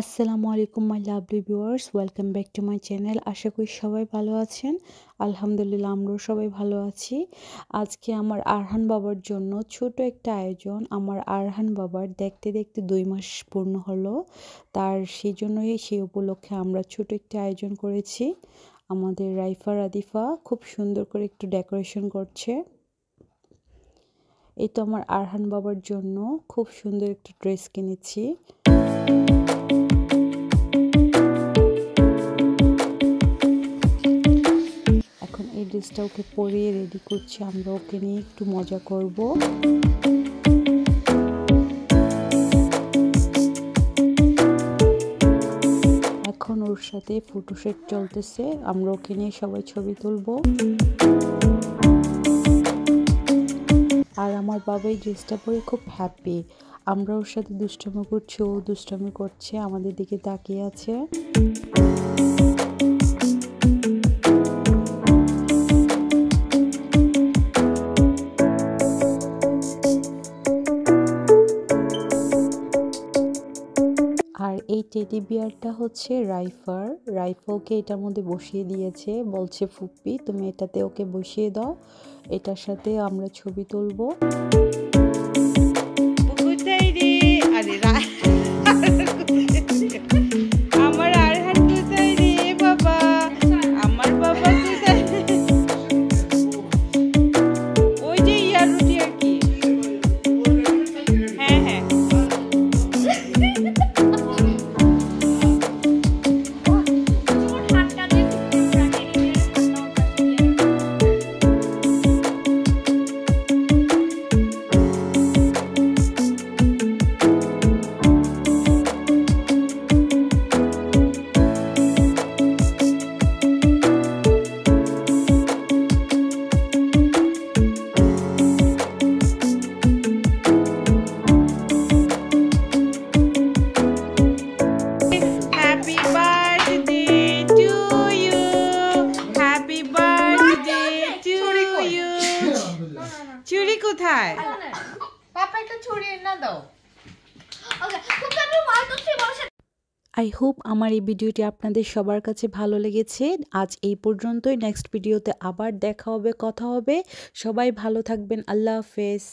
আসসালামু আলাইকুম my lovely viewers, welcome back to my channel. আশা করি সবাই ভালো আছেন। আলহামদুলিল্লাহ আমরাও সবাই ভালো আছি। আজকে আমার আরহান বাবার জন্য ছোট একটা আয়োজন। আমার আরহান বাবার দেখতে দেখতে 2 মাস পূর্ণ হলো। সেই উপলক্ষে আমরা ছোট একটা আয়োজন করেছি। আমাদের রাইফা রাদিফা খুব সুন্দর করে একটু ডেকোরেশন করছে। এই তো আমার আরহান বাবার জন্য খুব সুন্দর একটা ড্রেস কিনেছি। এই ড্রেসটা ওকে পরিয়ে রেডি করছি, আমরা ওকে নিয়ে একটু মজা করব। এখন ওর সাথে ফটোশুট চলতেছে, আমরা ওকে নিয়ে সবাই ছবি তুলব। আর আমার বাবা এই ড্রেসটা পরে খুব হ্যাপি। আমরা ওর সাথে দুষ্টামি করছি, ও দুষ্টামি করছে, আমাদের দিকে তাকিয়ে আছে। আর এই টেডি বিয়ারটা হচ্ছে রাইফা ওকে এটার মধ্যে বসিয়ে দিয়েছে, বলছে ফুপ্পি তুমি এটাতে ওকে বসিয়ে দাও, এটার সাথে আমরা ছবি তুলবো। চুড়ি কোথায়? পাপা একটা চুড়ি এনে দাও। আই হোপ আমার এই ভিডিওটি আপনাদের সবার কাছে ভালো লেগেছে। আজ এই পর্যন্তই। নেক্সট ভিডিওতে আবার দেখা হবে, কথা হবে। সবাই ভালো থাকবেন। আল্লাহ হাফেজ।